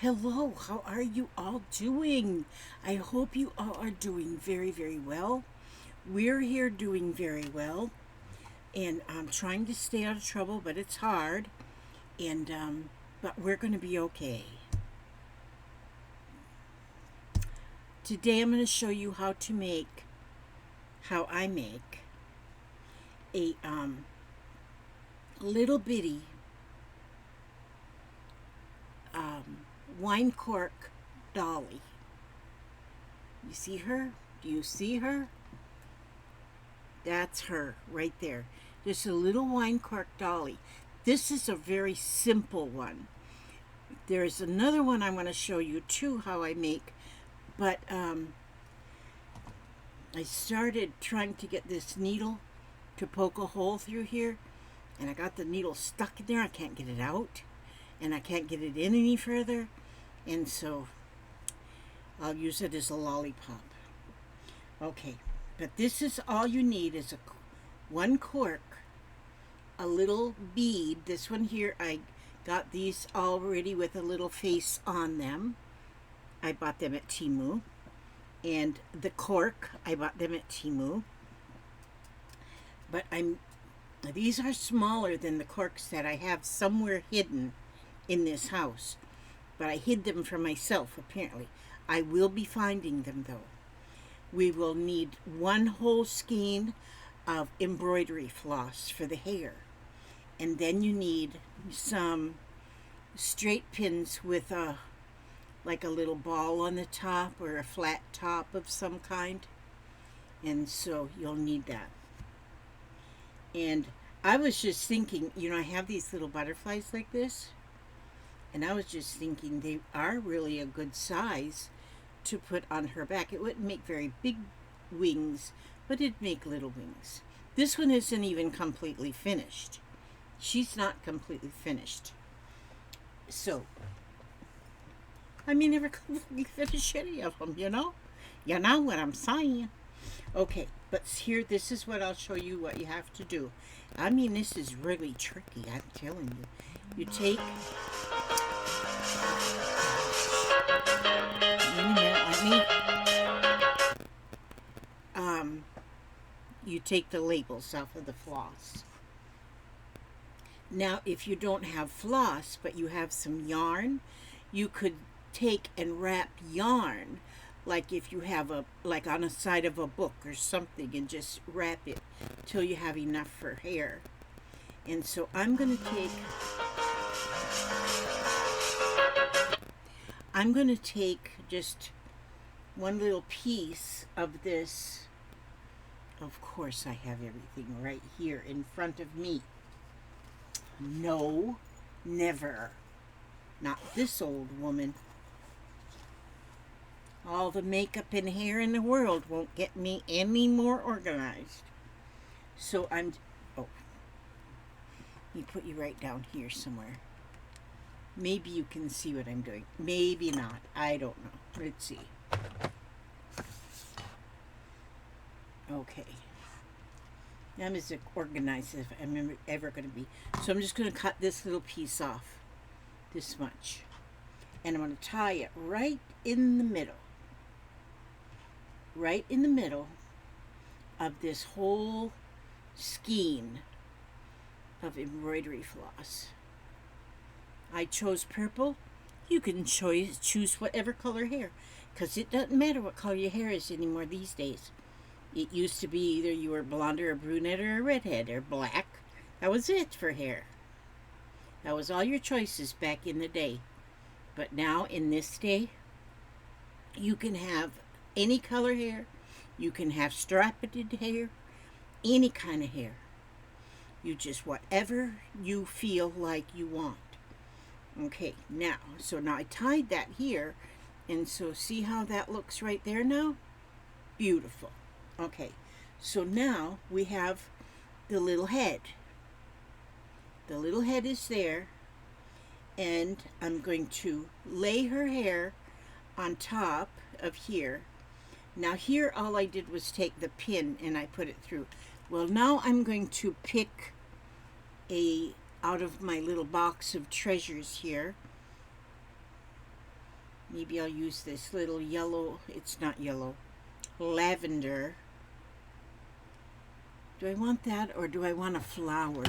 Hello, how are you all doing? I hope you all are doing very, very well. We're here doing very well, and I'm trying to stay out of trouble, but it's hard, and but we're going to be okay. Today I'm going to show you how I make a little bitty wine cork dolly. You see her? Do you see her? That's her right there. Just a little wine cork dolly. This is a very simple one. There's another one I want to show you too how I make, but I started trying to get this needle to poke a hole through here, and I got the needle stuck in there. I can't get it out, and I can't get it in any further, and so I'll use it as a lollipop. Okay, but this is all you need is one cork, a little bead. This one here, I got these already with a little face on them. I bought them at Temu. And the cork, I bought them at Temu. But these are smaller than the corks that I have somewhere hidden in this house. But I hid them for myself, apparently. I will be finding them, though. We will need one whole skein of embroidery floss for the hair. And then you need some straight pins with like a little ball on the top or a flat top of some kind. And so you'll need that. And I was just thinking, I have these little butterflies like this. And I was just thinking they are really a good size to put on her back. It wouldn't make very big wings, but it'd make little wings. This one isn't even completely finished. She's not completely finished. So, I may never completely finish any of them, You know what I'm saying. Okay, but here, this is what I'll show you what you have to do. This is really tricky, I'm telling you. You take... You take the labels off of the floss. Now, if you don't have floss, but you have some yarn, you could take and wrap yarn, like if you have like on the side of a book or something, and just wrap it till you have enough for hair. And so I'm going to take just one little piece of this. Of course, I have everything right here in front of me. No, never. Not this old woman. All the makeup and hair in the world won't get me any more organized. So let me put you right down here somewhere. Maybe you can see what I'm doing. Maybe not. I don't know. Let's see. Okay. I'm as organized as I'm ever going to be. So I'm just going to cut this little piece off. This much. And I'm going to tie it right in the middle. Right in the middle of this whole skein of embroidery floss. I chose purple. You can choose whatever color hair, because it doesn't matter what color your hair is anymore these days. It used to be either you were blonde or a brunette or a redhead or black. That was it for hair. That was all your choices back in the day. But now, in this day, you can have any color hair. You can have strapped hair. Any kind of hair. You just, whatever you feel like you want. Okay, now I tied that here. And so see how that looks right there now? Beautiful. Okay, so now we have the little head. The little head is there, and I'm going to lay her hair on top of here. Now here all I did was take the pin and I put it through. Well, now I'm going to pick out of my little box of treasures here, Maybe I'll use this little yellow, it's not yellow, lavender. Do I want that or do I want a flower?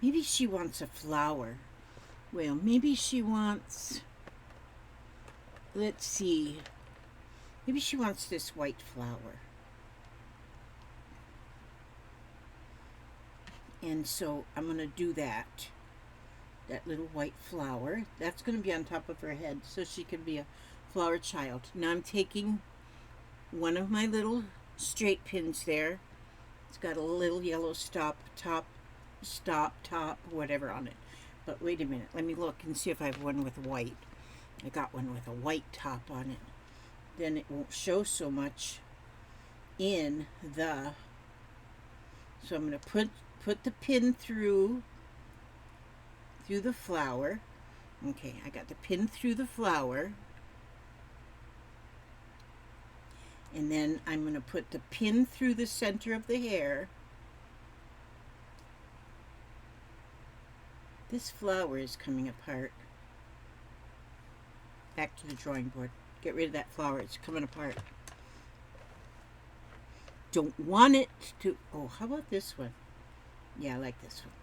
Maybe she wants a flower. Well, maybe she wants, let's see, maybe she wants this white flower. And so I'm going to do that. That little white flower. That's going to be on top of her head so she can be a flower child. Now I'm taking one of my little straight pins there. It's got a little yellow stop top, whatever on it. But wait a minute. Let me look and see if I have one with white. I got one with a white top on it. Then it won't show so much in the... So I'm going to put the pin through the flower. Okay, I got the pin through the flower. And then I'm going to put the pin through the center of the hair. This flower is coming apart. Back to the drawing board. Get rid of that flower. It's coming apart. Don't want it to... Oh, how about this one? Yeah, I like this one.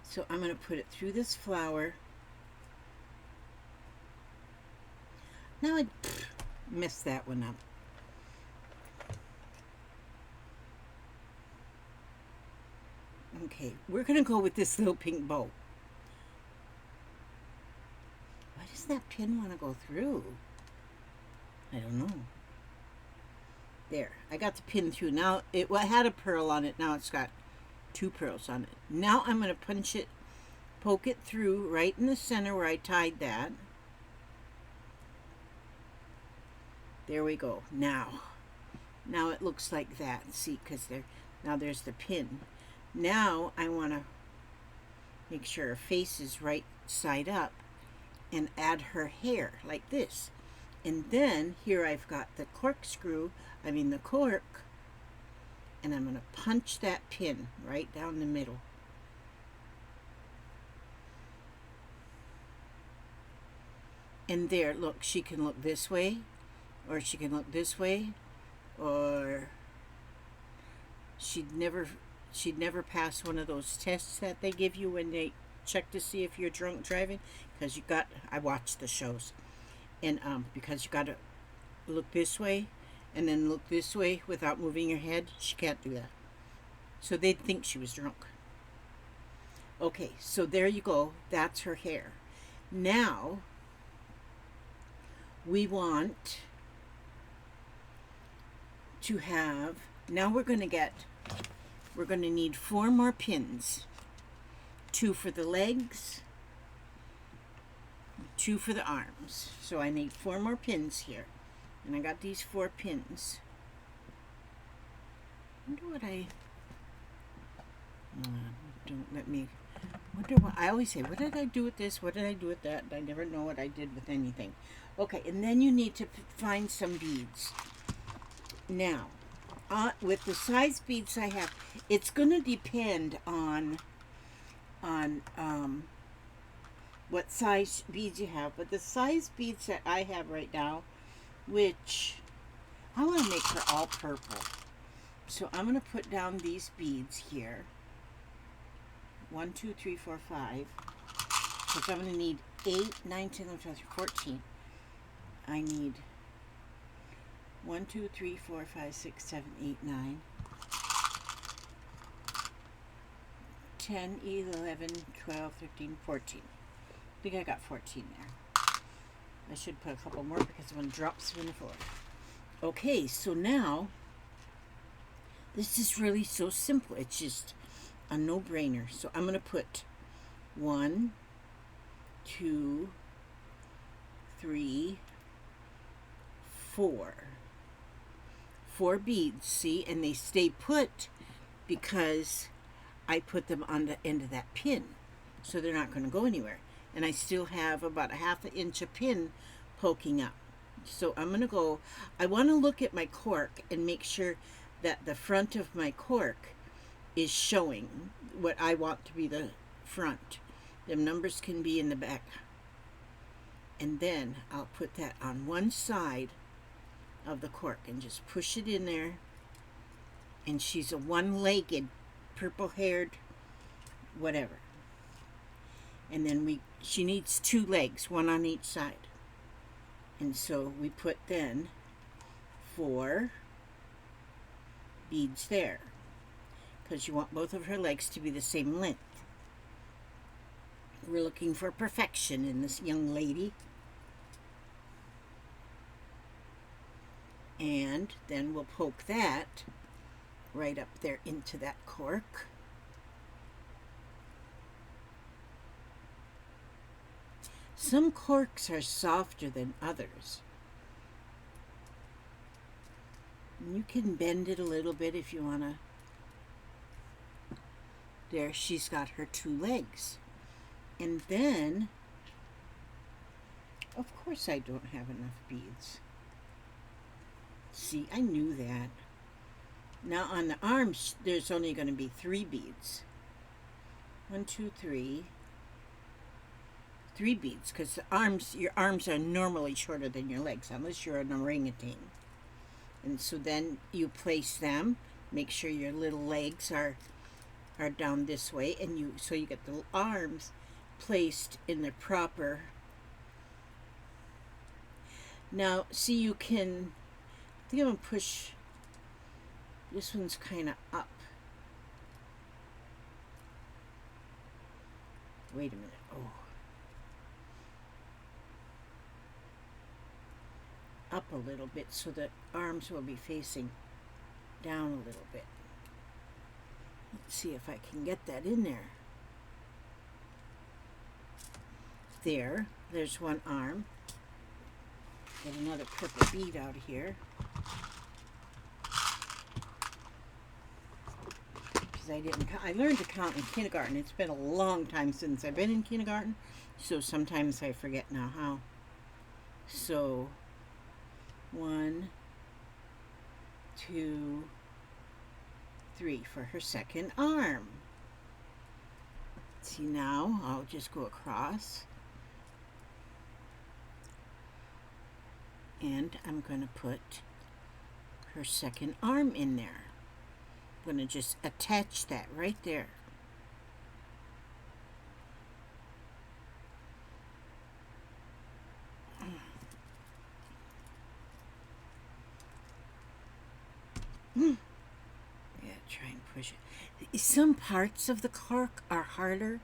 So I'm going to put it through this flower. Now I messed that one up. Okay, we're going to go with this little pink bow. Why does that pin want to go through? I don't know. There, I got the pin through. Now, it had a pearl on it. Now it's got 2 pearls on it. Now I'm going to punch it, poke it through right in the center where I tied that. There we go. Now it looks like that. See, because now there's the pin. Now I want to make sure her face is right side up and add her hair like this. And then here I've got the corkscrew, the cork, and I'm going to punch that pin right down the middle. And there, look, she can look this way, or she can look this way, or she'd never pass one of those tests that they give you when they check to see if you're drunk driving, because I watched the shows. And because you got to look this way and then look this way without moving your head, she can't do that. So they'd think she was drunk. Okay, so there you go. That's her hair. Now, we want to have, now we're going to need 4 more pins. 2 for the legs, 2 for the arms. So I need 4 more pins here. And I got these 4 pins. Don't let me... I always say, what did I do with this? What did I do with that? I never know what I did with anything. Okay, and then you need to find some beads. Now, with the size beads I have, it's going to depend on what size beads you have, but the size beads that I have right now, which I want to make her all purple, so I'm going to put down these beads here, 1, 2, 3, 4, 5, because I'm going to need 8, 9, 10, 11, 12, 14. I need 1, 2, 3, 4, 5, 6, 7, 8, 9, 10, 11, 12, 13, 14. I think I got 14 there. I should put a couple more because one drops in the floor. Okay, so now, this is really so simple. It's just a no-brainer. So I'm going to put 1, 2, 3, 4. 4 beads, see? And they stay put because I put them on the end of that pin. So they're not going to go anywhere. And I still have about a 1/2 inch of pin poking up. So I'm going to go, I want to look at my cork and make sure that the front of my cork is showing what I want to be the front. The numbers can be in the back. And then I'll put that on one side of the cork and just push it in there. And she's a one-legged, purple-haired, whatever. And then she needs 2 legs, one on each side. And so we put then 4 beads there, because you want both of her legs to be the same length. We're looking for perfection in this young lady. And then we'll poke that right up there into that cork. Some corks are softer than others. You can bend it a little bit if you want to. There, she's got her 2 legs. And then, of course I don't have enough beads. See, I knew that. Now on the arms, there's only going to be 3 beads. 1, 2, 3. 3 beads, because your arms are normally shorter than your legs, unless you're an orangutan. And so then you place them, make sure your little legs are down this way, and so you get the arms placed in the proper. Now, see, you can, I think I'm going to push, this one's kind of up. Wait a minute. Oh. Up a little bit so the arms will be facing down a little bit. Let's see if I can get that in there. There's one arm. Get another purple bead out of here. Because I learned to count in kindergarten. It's been a long time since I've been in kindergarten, so sometimes I forget now how. So 1, 2, 3 for her second arm. See, now I'll just go across, and I'm going to put her second arm in there. I'm going to just attach that right there. Yeah, try and push it. Some parts of the cork are harder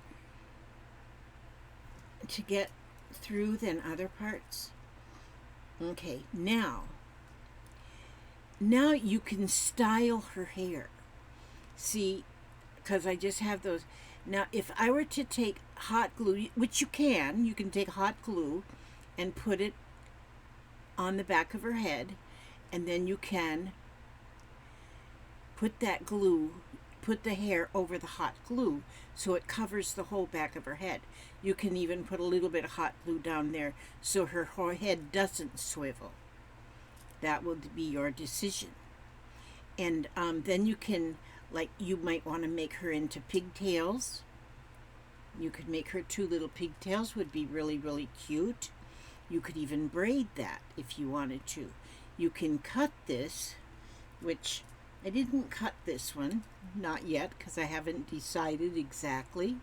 to get through than other parts. Okay, now you can style her hair. See, because I just have those. Now, if I were to take hot glue, which you can take hot glue and put it on the back of her head, and then you can put that glue, put the hair over the hot glue so it covers the whole back of her head. You can even put a little bit of hot glue down there so her head doesn't swivel. That will be your decision. And then you can, like, you might want to make her into pigtails. You could make her 2 little pigtails, would be really, really cute. You could even braid that if you wanted to. You can cut this, which I didn't cut this one, not yet, because I haven't decided exactly.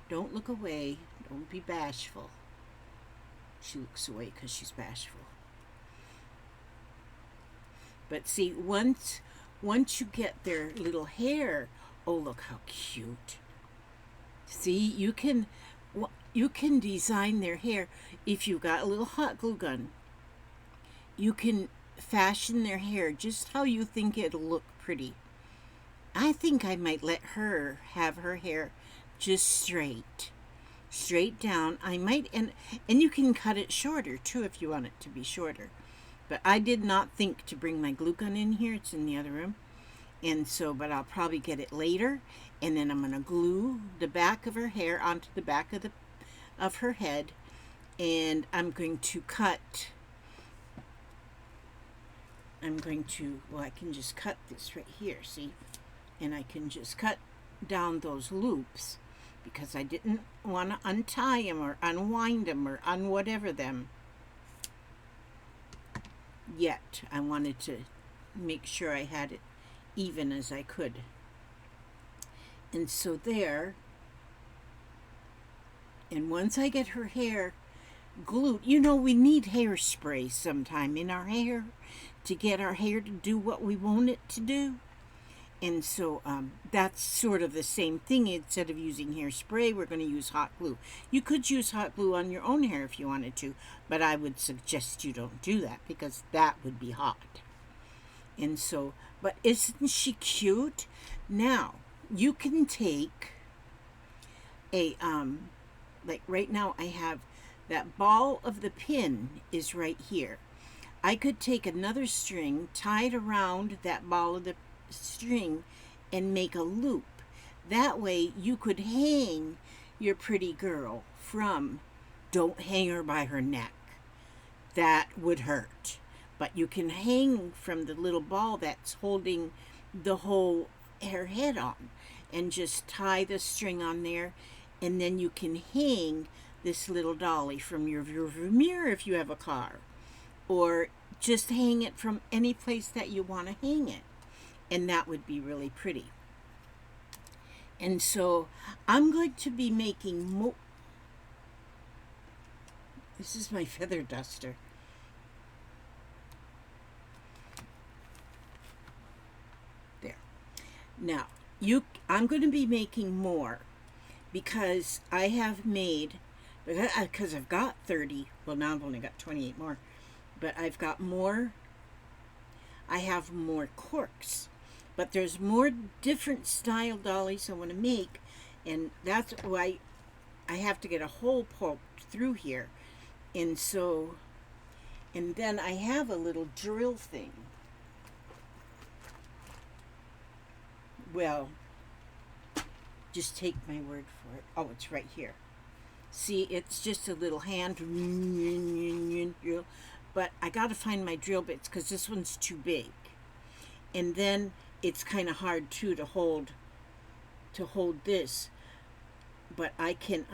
Don't look away. Don't be bashful. She looks away because she's bashful. But see, once you get their little hair, oh, look how cute. See, you can design their hair if you've got a little hot glue gun. You can fashion their hair just how you think it'll look pretty. I think I might let her have her hair just straight down. I might, and you can cut it shorter too if you want it to be shorter. But I did not think to bring my glue gun in here. It's in the other room. And so, but I'll probably get it later, and then I'm going to glue the back of her hair onto the back of her head, and I'm going to cut. Well, I can just cut this right here, see? And I can just cut down those loops. because I didn't want to untie them or unwind them or unwhatever them yet. I wanted to make sure I had it even as I could. And so there, and once I get her hair glued, you know, we need hairspray sometime in our hair to get our hair to do what we want it to do. And so that's sort of the same thing. Instead of using hairspray, we're going to use hot glue. You could use hot glue on your own hair if you wanted to, but I would suggest you don't do that because that would be hot. And so, but isn't she cute? Now, you can take a, like right now I have that ball of the pin is right here. I could take another string, tie it around that ball of the string, and make a loop. That way you could hang your pretty girl from, don't hang her by her neck. That would hurt. But you can hang from the little ball that's holding the whole her head on, and just tie the string on there, and then you can hang this little dolly from your rearview mirror if you have a car, or just hang it from any place that you want to hang it, and that would be really pretty. And so I'm going to be making more. This is my feather duster. There. Now, I'm going to be making more because I have made, because I've got 30, well now I've only got 28 more, but I've got more, I have more corks, but there's more different style dollies I want to make, and that's why I have to get a hole poked through here. And so, and then I have a little drill thing. Well, just take my word for it. Oh, it's right here. See, it's just a little hand drill, but I got to find my drill bits because this one's too big. And then it's kind of hard too to hold this. But I can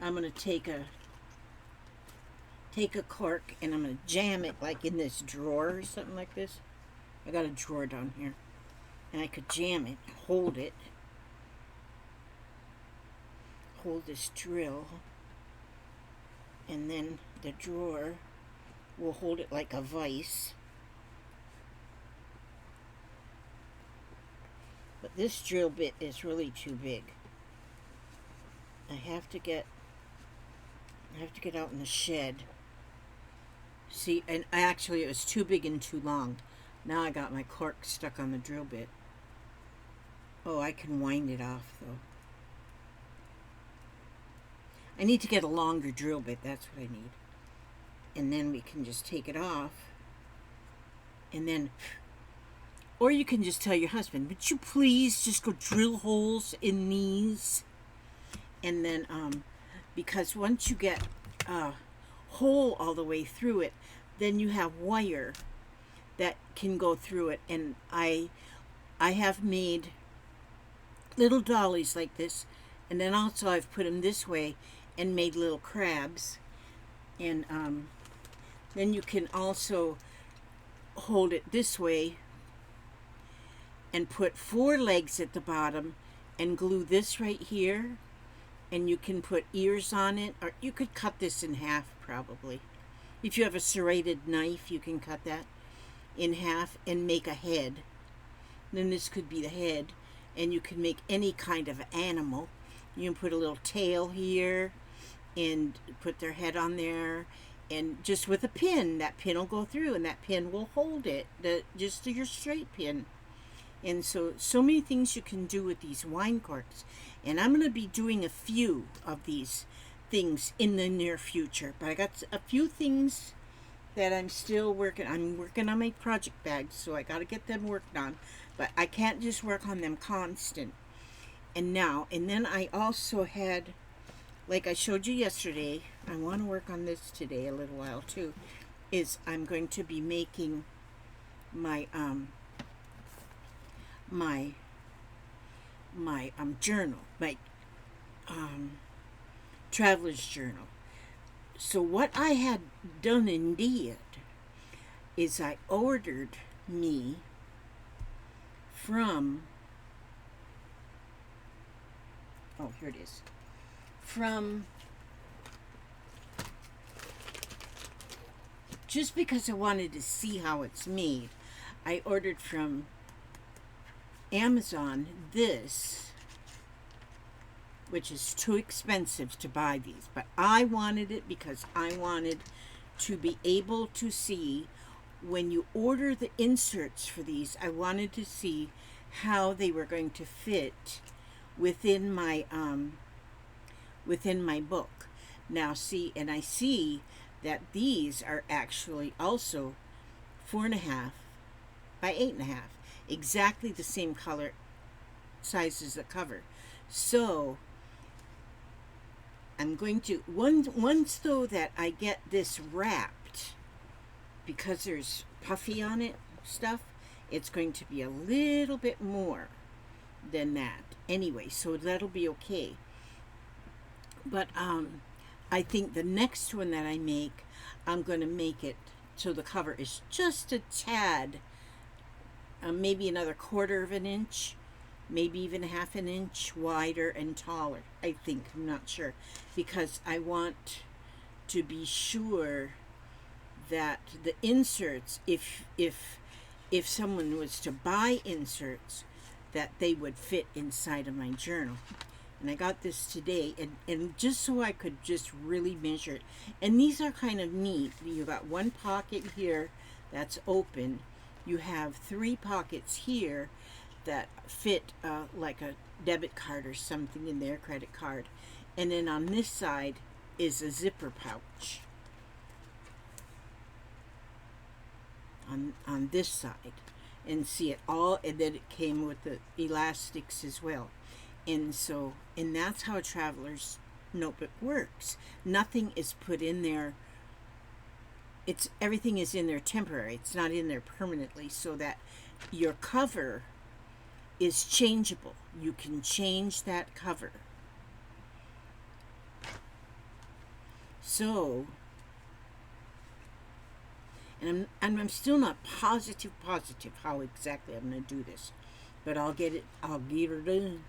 I'm going to take a cork and I'm going to jam it like in this drawer or something like this. I got a drawer down here. And I could jam it, hold this drill, and then the drawer will hold it like a vise. But this drill bit is really too big. I have to get out in the shed. See, and actually it was too big and too long. Now I got my cork stuck on the drill bit. Oh, I can wind it off though. I need to get a longer drill bit, that's what I need. And then we can just take it off. And then, or you can just tell your husband, would you please just go drill holes in these? And then, because once you get a hole all the way through it, then you have wire that can go through it. And I have made little dollies like this, and then also I've put them this way and made little crabs. And then you can also hold it this way and put 4 legs at the bottom and glue this right here, and you can put ears on it, or you could cut this in half probably. If you have a serrated knife, you can cut that in half and make a head. Then this could be the head, and you can make any kind of animal. You can put a little tail here and put their head on there, and just with a pin, that pin will go through and that pin will hold it, just your straight pin. And so many things you can do with these wine corks. And I'm going to be doing a few of these things in the near future. But I got a few things that I'm still working. I'm working on my project bags, so I got to get them worked on. But I can't just work on them constant. And then I also had, like I showed you yesterday, I want to work on this today a little while too, is I'm going to be making my my journal. Like, traveler's journal. So what I had done indeed is I ordered me from, oh, here it is, from, just because I wanted to see how it's made, I ordered from Amazon this, which is too expensive to buy these, but I wanted it because I wanted to be able to see when you order the inserts for these. I wanted to see how they were going to fit within my book. Now see, and I see that these are actually also 4.5 by 8.5, exactly the same color size as the cover. So I'm going to, once though that I get this wrapped, because there's puffy on it stuff, it's going to be a little bit more than that anyway, so that'll be okay. But I think the next one that I make, I'm going to make it so the cover is just a tad, maybe another 1/4 of an inch, maybe even 1/2 an inch wider and taller, I think. I'm not sure, because I want to be sure that the inserts, if someone was to buy inserts, that they would fit inside of my journal. And I got this today, and just so I could just really measure it. And these are kind of neat. You got one pocket here that's open. You have 3 pockets here that fit like a debit card or something in there, credit card. And then on this side is a zipper pouch. On this side, and see it all, and then it came with the elastics as well. And so, and that's how a traveler's notebook works. Nothing is put in there. It's, everything is in there temporary. It's not in there permanently, so that your cover is changeable. You can change that cover. So, and I'm still not positive how exactly I'm going to do this, but I'll get it in.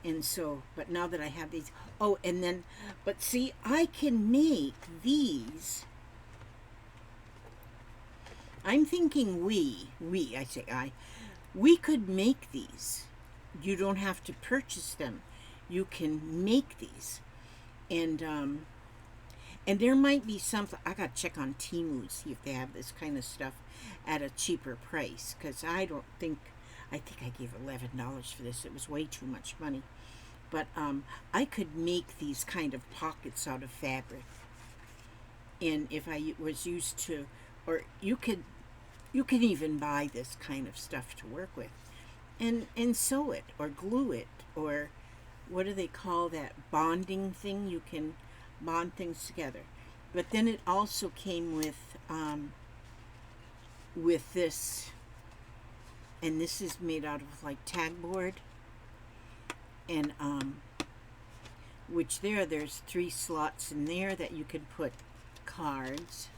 And so, but now that I have these, oh, and then, but see, I can make these. I'm thinking we could make these. You don't have to purchase them. You can make these. And there might be something, I gotta check on Temu, see if they have this kind of stuff at a cheaper price, because I think I gave $11 for this. It was way too much money. But I could make these kind of pockets out of fabric. And if I was used to, or you can even buy this kind of stuff to work with, and sew it or glue it, or what do they call that bonding thing? You can bond things together. But then it also came with this, and this is made out of like tag board, and which there's 3 slots in there that you could put cards,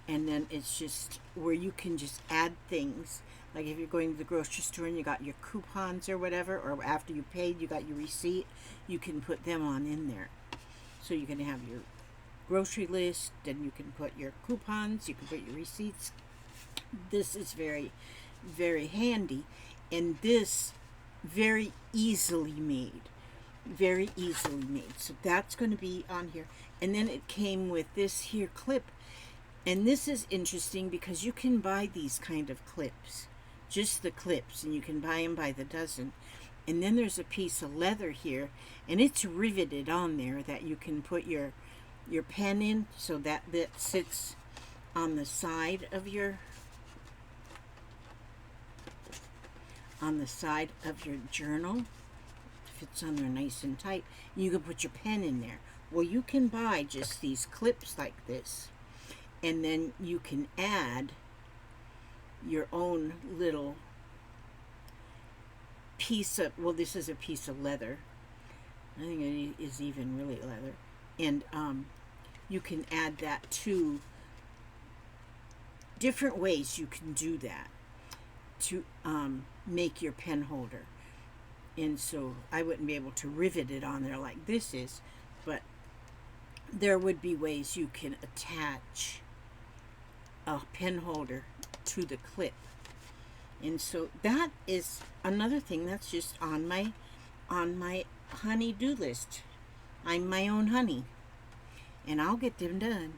and then it's just where you can just add things. Like if you're going to the grocery store and you got your coupons or whatever, or after you paid you got your receipt, you can put them on in there. So you can have your grocery list, then you can put your coupons, you can put your receipts. This is very, very handy, and this very easily made. Very easily made. So that's going to be on here. And then it came with this here clip. And this is interesting because you can buy these kind of clips. Just the clips, and you can buy them by the dozen. And then there's a piece of leather here, and it's riveted on there that you can put your pen in, so that sits on the side of your journal. Fits on there nice and tight. You can put your pen in there. Well, you can buy just these clips like this, and then you can add your own little piece of, well, this is a piece of leather, I think it is even really leather. And you can add that to different ways you can do that to make your pen holder. And so I wouldn't be able to rivet it on there like this is, but there would be ways you can attach a pen holder to the clip. And so that is another thing that's just on my honey-do list. I'm my own honey, and I'll get them done.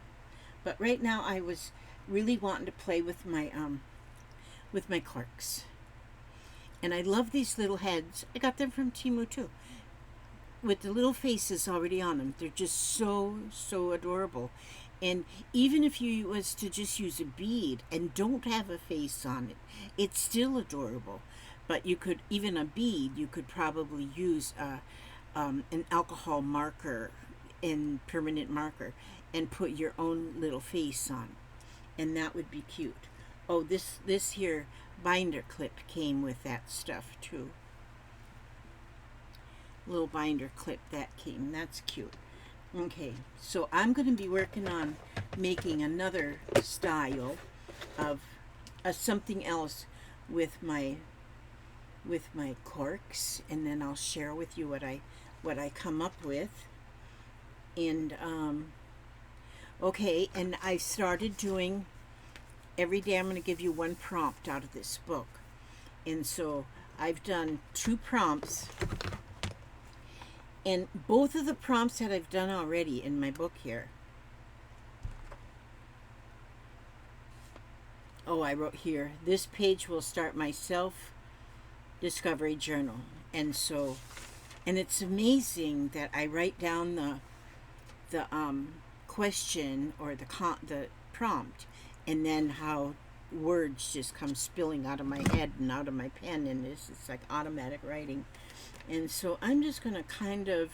But right now I was really wanting to play with my corks. And I love these little heads. I got them from Temu too, with the little faces already on them. They're just so adorable. And even if you was to just use a bead and don't have a face on it, it's still adorable. But you could, even a bead, you could probably use an alcohol marker and permanent marker and put your own little face on, and that would be cute. Oh, this here binder clip came with that stuff too. Little binder clip that came. That's cute. Okay, so I'm going to be working on making another style of something else with my corks, and then I'll share with you what I come up with. And okay, and I started doing every day. I'm going to give you one prompt out of this book, and so I've done 2 prompts. And both of the prompts that I've done already in my book here. Oh, I wrote here, this page will start my self-discovery journal. And so, and it's amazing that I write down the question or the prompt, and then how words just come spilling out of my head and out of my pen, and it's like automatic writing. And so I'm just going to kind of,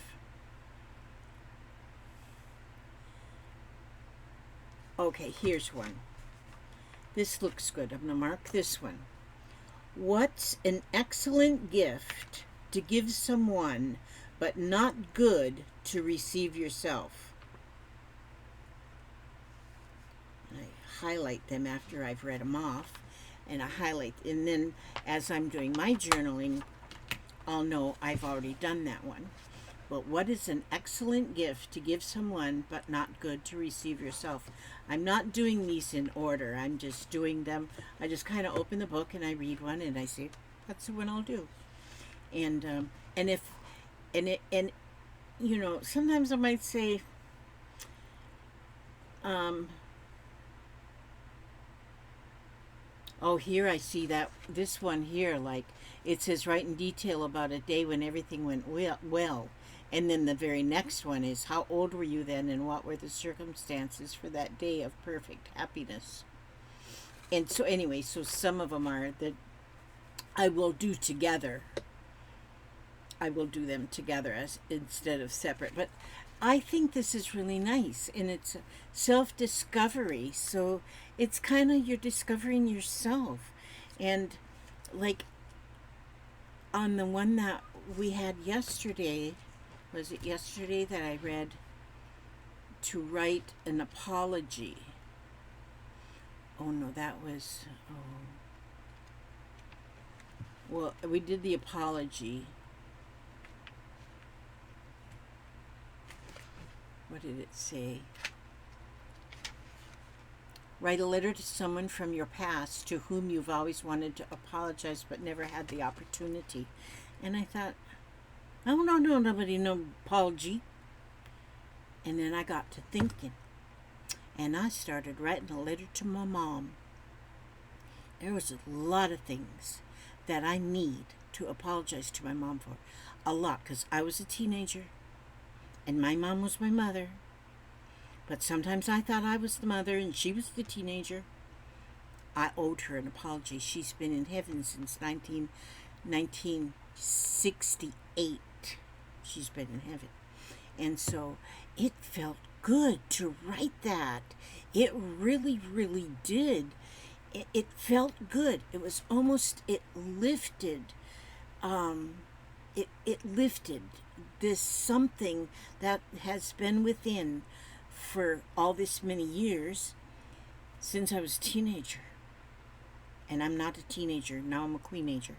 okay, here's one. This looks good. I'm going to mark this one. What's an excellent gift to give someone, but not good to receive yourself? I highlight them after I've read them off, and I highlight, and then as I'm doing my journaling, I'll know I've already done that one. But what is an excellent gift to give someone, but not good to receive yourself? I'm not doing these in order. I'm just doing them. I just kind of open the book and I read one and I say, that's the one I'll do. And you know, sometimes I might say, oh, here I see that this one here, like it says, write in detail about a day when everything went well. And then the very next one is, how old were you then and what were the circumstances for that day of perfect happiness? And so anyway, so some of them are that I will do together. I will do them together as instead of separate. But I think this is really nice, and it's self-discovery. So it's kind of, you're discovering yourself. And like on the one that we had yesterday, was it yesterday that I read to write an apology? Oh no, that was, well, we did the apology. What did it say? Write a letter to someone from your past to whom you've always wanted to apologize but never had the opportunity. And I thought, oh, no, nobody, no apology. And then I got to thinking, and I started writing a letter to my mom. There was a lot of things that I need to apologize to my mom for. A lot, because I was a teenager, and my mom was my mother. But sometimes I thought I was the mother and she was the teenager. I owed her an apology. She's been in heaven since 1968. She's been in heaven. And so it felt good to write that. It really, really did. It felt good. It was almost, it lifted it lifted this something that has been within for all this many years since I was a teenager. And I'm not a teenager, now I'm a queenager.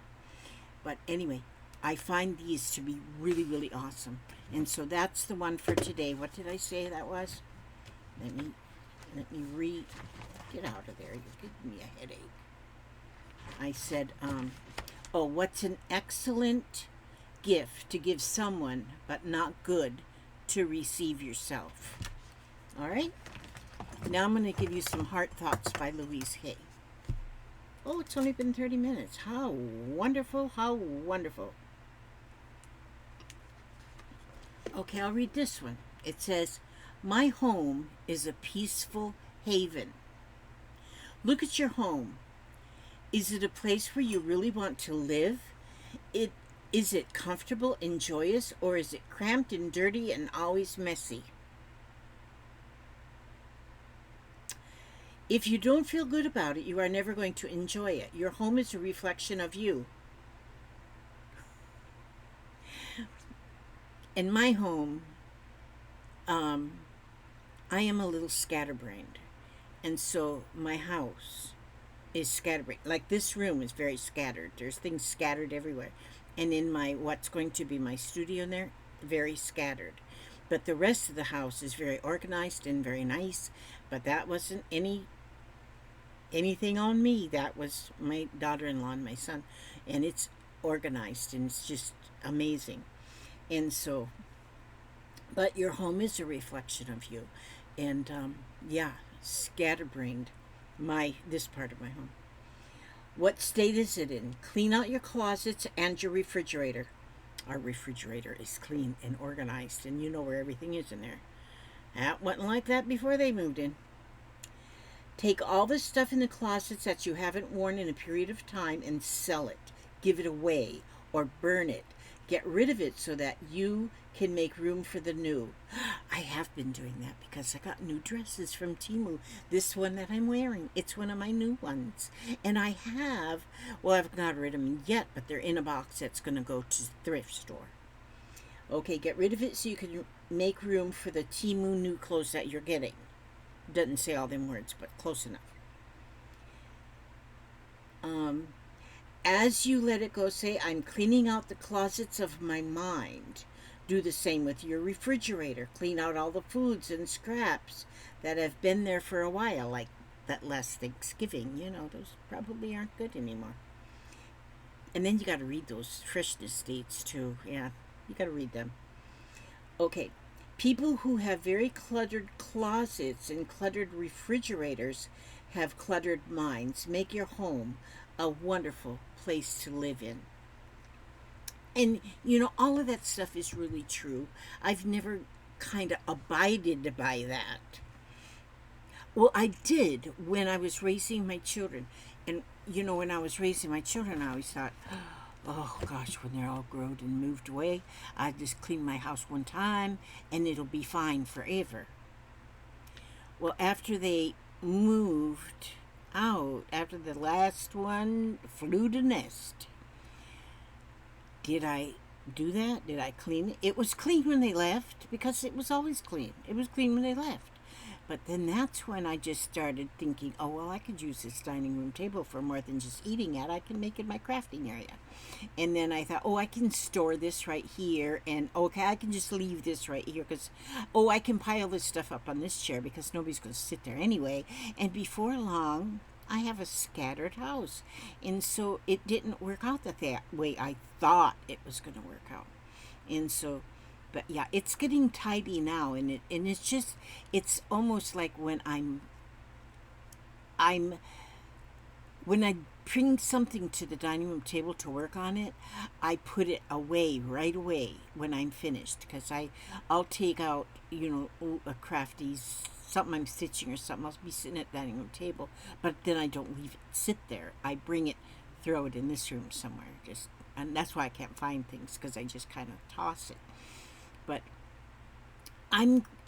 But anyway, I find these to be really, really awesome. And so that's the one for today. What did I say that was? Let me get out of there. You're giving me a headache. I said, what's an excellent gift to give someone, but not good to receive yourself? All right? Now I'm going to give you some Heart Thoughts by Louise Hay. Oh, it's only been 30 minutes. How wonderful, how wonderful. Okay, I'll read this one. It says, my home is a peaceful haven. Look at your home. Is it a place where you really want to live? Is it comfortable and joyous, or is it cramped and dirty and always messy? If you don't feel good about it, you are never going to enjoy it. Your home is a reflection of you. In my home, I am a little scatterbrained. And so my house is scatterbrained. Like this room is very scattered. There's things scattered everywhere. And in what's going to be my studio in there, very scattered. But the rest of the house is very organized and very nice. But that wasn't anything on me. That was my daughter-in-law and my son. And it's organized and it's just amazing. And so, but your home is a reflection of you. And scatterbrained, this part of my home. What state is it in? Clean out your closets and your refrigerator. Our refrigerator is clean and organized, and you know where everything is in there. That wasn't like that before they moved in. Take all the stuff in the closets that you haven't worn in a period of time and sell it. Give it away or burn it. Get rid of it so that you can make room for the new. I have been doing that because I got new dresses from Temu. This one that I'm wearing, it's one of my new ones. And I have, I've not rid of them yet, but they're in a box that's going to go to the thrift store. Okay, get rid of it so you can make room for the Temu new clothes that you're getting. Doesn't say all them words, but close enough. As you let it go, say, I'm cleaning out the closets of my mind. Do the same with your refrigerator. Clean out all the foods and scraps that have been there for a while, like that last Thanksgiving. You know, those probably aren't good anymore. And then you got to read those freshness dates, too. Yeah, you got to read them. Okay. People who have very cluttered closets and cluttered refrigerators have cluttered minds. Make your home a wonderful place to live in. And, you know, all of that stuff is really true. I've never kind of abided by that. Well, I did when I was raising my children. And, you know, when I was raising my children, I always thought, oh, gosh, when they're all grown and moved away, I just clean my house one time and it'll be fine forever. Well, after they moved out, after the last one flew to nest, did I do that? Did I clean it? It was clean when they left because it was always clean. It was clean when they left. But then that's when I just started thinking, oh, well, I could use this dining room table for more than just eating at. I can make it my crafting area. And then I thought, oh, I can store this right here. And, okay, I can just leave this right here because, oh, I can pile this stuff up on this chair because nobody's going to sit there anyway. And before long, I have a scattered house. And so it didn't work out that way I thought it was going to work out. And so... But yeah, it's getting tidy now, and it's almost like when when I bring something to the dining room table to work on it, I put it away right away when I'm finished, because I'll take out, you know, a crafty something I'm stitching or something. I'll be sitting at the dining room table, but then I don't leave it sit there. I bring it, throw it in this room somewhere, and that's why I can't find things, because I just kind of toss it. But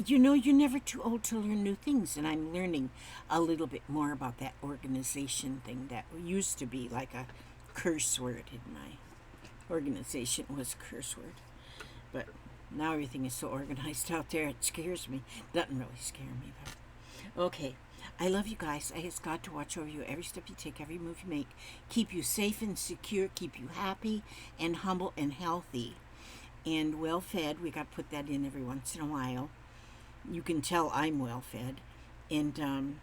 you're never too old to learn new things, and I'm learning a little bit more about that organization thing that used to be like a curse word in my Organization was a curse word. But now everything is so organized out there, it scares me. Doesn't really scare me, though. Okay. I love you guys. I ask God to watch over you every step you take, every move you make. Keep you safe and secure. Keep you happy and humble and healthy. And well fed. We got to put that in every once in a while. You can tell I'm well fed. And,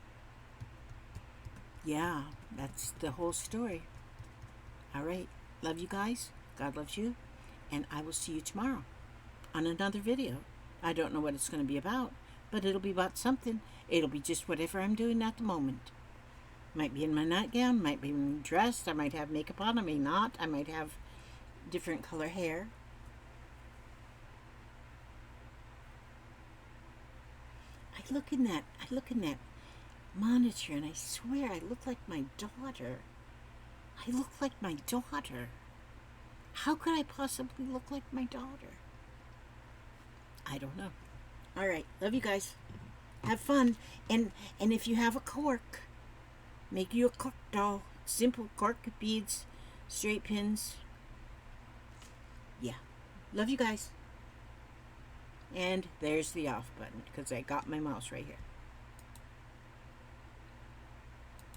yeah, that's the whole story. All right. Love you guys. God loves you. And I will see you tomorrow on another video. I don't know what it's going to be about, but it'll be about something. It'll be just whatever I'm doing at the moment. Might be in my nightgown, might be dressed, I might have makeup on, I may not. I might have different color hair. I look in that monitor and I swear I look like my daughter. I look like my daughter. How could I possibly look like my daughter? I don't know. All right, love you guys. Have fun. And if you have a cork, make you a cork doll. Simple cork beads, straight pins. Yeah. Love you guys. And there's the off button because I got my mouse right here.